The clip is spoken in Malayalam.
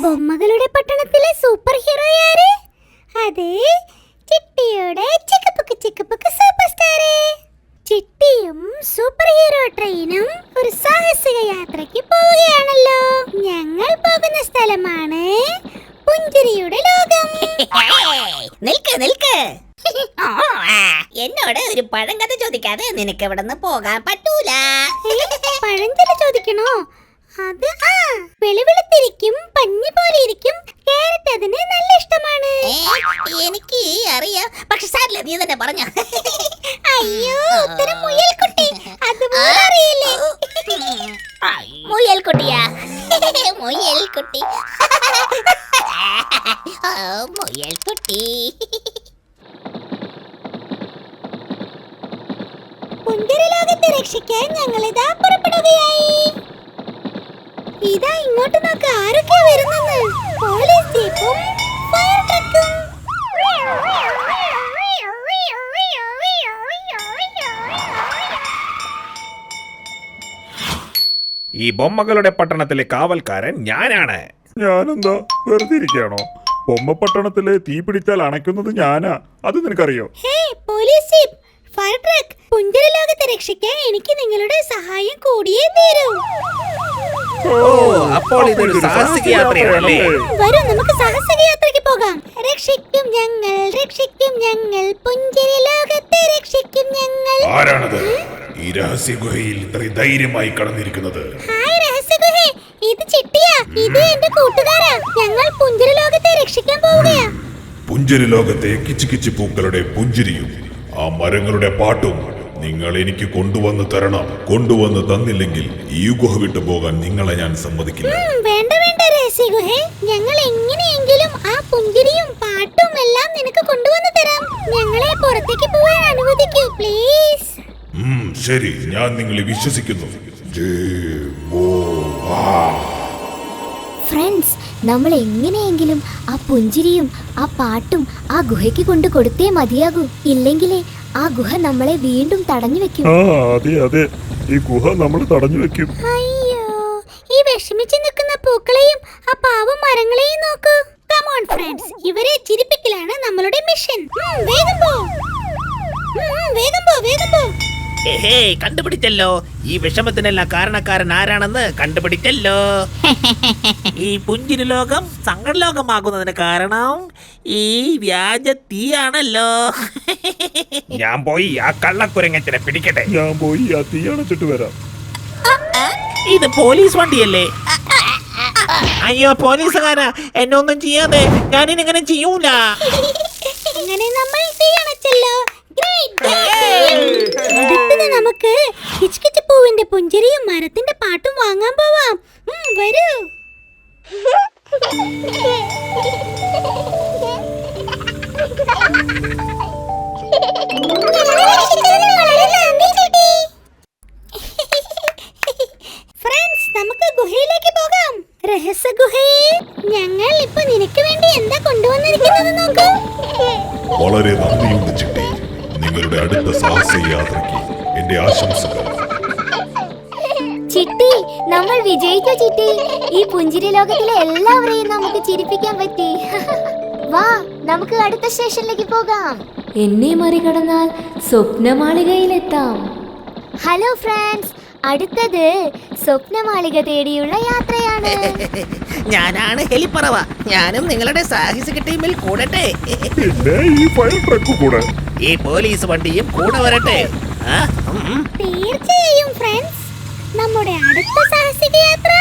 ബൊമ്മകളുടെ പട്ടണത്തിലെ സൂപ്പർ ഹീറോ ആര്? അതെ, ചിട്ടിയുടെ ചിക്കപ്പുക്ക് സൂപ്പർ സ്റ്റാർ. ചിട്ടിയും സൂപ്പർ ഹീറോ ട്രെയിനും ഒരു സാഹസിക യാത്രയ്ക്ക് പോവുകയാണല്ലോ. ഞങ്ങൾ പോകുന്ന സ്ഥലമാണ് പുഞ്ചിരിയുടെ ലോകം. നിൽക്ക് എന്നോട് ഒരു പഴങ്കഥ ചോദിക്കാതെ നിനക്ക് ഇവിടെ നിന്ന് പോകാൻ പറ്റൂല. പഴഞ്ചൊല്ല് ചോദിക്കണോ? അത് വെളുവെളുത്തിരിക്കും, പഞ്ഞി പോലെ ഇരിക്കും, ക്യാരറ്റ് അതിന് നല്ല ഇഷ്ടമാണ്. എനിക്ക് അറിയാം, പക്ഷെ സാരില്ല, നീ തന്നെ പറഞ്ഞ. അയ്യോ, ഉത്തരം മുയൽക്കുട്ടി. അതുപോലെ അറിയില്ലേ? മുയൽക്കുട്ടിയാ? മുയൽക്കുട്ടി മുയൽക്കുട്ടി. പുഞ്ചിരി ലോകത്തെ രക്ഷിക്കാൻ ഞങ്ങളിതാ പുറപ്പെടുകയായി. ഇതാ ഇങ്ങോട്ട് നോക്ക്, ആരൊക്കെ വരുന്നെന്ന്. പോലീസ് ജീപ്പും ഫയർ ട്രക്കും. ഈ ബൊമ്മകളുടെ പട്ടണത്തിലെ കാവൽക്കാരൻ ഞാനാണ്. ഞാനെന്താ വെറുതെ ഇരിക്കുകയാണോ? ബൊമ്മ പട്ടണത്തിലെ തീ പിടിച്ചാൽ അണയ്ക്കുന്നത് ഞാനാ, അത് നിനക്കറിയോ? ഹേ പോലീസ് ജീപ്പ്, ഫയർ ട്രക്ക്, പുഞ്ചിരി ലോകത്തെ രക്ഷിക്കാൻ എനിക്ക് നിങ്ങളുടെ സഹായം കൂടിയേ തീരൂ. അപ്പോൾ ഇതൊരു സാഹസിക യാത്രയാണല്ലേ? വരൂ, നമുക്ക് സാഹസിക യാത്രയ്ക്ക് പോകാം. രക്ഷിക്കും ഞങ്ങൾ പുഞ്ചിരി ലോകത്തെ രക്ഷിക്കും ഞങ്ങൾ. ആരാണത് ഈ രഹസ്യ ഗുഹയിൽ ഇത്ര ധൈര്യമായി കടന്നിരിക്കുന്നത്? ഹായ് രഹസ്യ ഗുഹേ, ഇത് ചിട്ടിയാ. ഇത് എന്റെ കൂട്ടുകാരാ. ഞങ്ങൾ പുഞ്ചിരി ലോകത്തെ രക്ഷിക്കാൻ പോവുകയാ. പുഞ്ചിരി ലോകത്തെ കിച്ചുകിച്ചു പൂക്കളുടെ പുഞ്ചിരിയും ആ മരങ്ങളുടെ പാട്ടും നിങ്ങൾ എനിക്ക് കൊണ്ടുവന്ന് തരണം. കൊണ്ടുവന്ന് തന്നില്ലെങ്കിൽ ഈ ഗുഹ വിട്ടു പോകാൻ നിങ്ങളെ ഞാൻ സമ്മതിക്കില്ല. വേണ്ട രഹസ്യ ഗുഹേ, ഞങ്ങൾ എങ്ങനെയെങ്കിലും ആ പുഞ്ചിരിയും പാട്ടും എല്ലാം നിനക്ക് കൊണ്ടുവന്ന് തരാം. ഞങ്ങളെ പുറത്തേക്ക് പോകാൻ അനുവദിക്കൂ പ്ലീസ്. ശരി, ഞാൻ നിങ്ങളെ വിശ്വസിക്കുന്നു. ഫ്രണ്ട്സ്, നമ്മൾ എങ്ങനെയെങ്കിലും ആ പുഞ്ചിരിയും ആ പാട്ടും ആ ഗുഹയ്ക്ക് കൊണ്ട് കൊടുത്തേ മതിയാകൂ. ഇല്ലെങ്കിലേ ആ ഗുഹ നമ്മളെ വീണ്ടും തടഞ്ഞു വെക്കും. അതെ, ഈ ഗുഹ നമ്മൾ തടഞ്ഞു വെക്കും. അയ്യോ, ഈ വിഷമിച്ച് നിൽക്കുന്ന പൂക്കളെയും ആ പാവം മരങ്ങളെയും നോക്കൂ. കം ഓൺ ഫ്രണ്ട്സ്, ഇവരെ ചിരിപ്പിക്കലാണ് നമ്മളുടെ മിഷൻ. വേഗം പോ. കണ്ടുപിടിച്ചല്ലോ, ഈ വിഷമത്തിനെല്ലാം കാരണക്കാരൻ ആരാണെന്ന് കണ്ടുപിടിച്ചല്ലോ. ഈ പുഞ്ചിരി ലോകം സങ്കടലോകമാകുന്നതിന് കാരണം ഈ വ്യാജ തീയാണല്ലോ. ഞാൻ പോയി ആ കള്ളക്കുരങ്ങത്തിനെ പിടിക്കട്ടെ. ഞാൻ പോയി ആ തീ അണച്ചിട്ട് വരാം. ഇത് പോലീസ് വണ്ടിയല്ലേ? അയ്യോ പോലീസുകാരാ, എന്നെ ഒന്നും ചെയ്യാതെ ഞാനിങ്ങനെ ചെയ്യൂല. അങ്ങനെ നമ്മൾ തീ അണച്ചല്ലോ. അടുത്തത് നമുക്ക് കിച്കിച്ച് പൂവിന്റെ പുഞ്ചിരിയും മരത്തിന്റെ പാട്ടും വാങ്ങാൻ പോവാം. വരൂ. ഫ്രണ്ട്സ്, നമുക്ക് ഗുഹയിലേക്ക് പോകാം. രഹസ്യ ഗുഹയെ ഞങ്ങൾ ഇപ്പൊ നിനക്ക് വേണ്ടി എന്താ കൊണ്ടുവന്നിരിക്കുന്നത് നോക്കൂ. വളരെ നന്ദിയുണ്ട് ചിട്ടി. നിങ്ങളുടെ അടുത്ത സാഹസിക യാത്രയ്ക്ക് എന്റെ ആശംസകൾ. ചിട്ടി, നമ്മൾ വിജയിച്ചു ചിട്ടി. ഈ പുഞ്ചിരി ലോകത്തിലെ എല്ലാവരെയും നമുക്ക് ചിരിപ്പിക്കാൻ പറ്റി. വാ, നമുക്ക് അടുത്ത സ്റ്റേഷനിലേക്ക് പോകാം. എന്നെ മറികടന്നാൽ സ്വപ്നമാളികയിലെത്താം. ഹലോ ഫ്രണ്ട്സ്, അടുത്തത് സ്വപ്നമാളിക തേടിയുള്ള യാത്രയാണ്. ഞാനാണ് ഹെലിപ്പറവ. ഞാനും നിങ്ങളുടെ സാഹസിക ടീമിൽ കൂടട്ടെ. പിന്നെ ഈ ഫയർ ട്രക്ക് കൂടെ, ഈ പോലീസ് വണ്ടിയും കൂടെ വരട്ടെ. തീർച്ചയായും ഫ്രണ്ട്സ്, നമ്മുടെ അടുത്ത സാഹസിക യാത്ര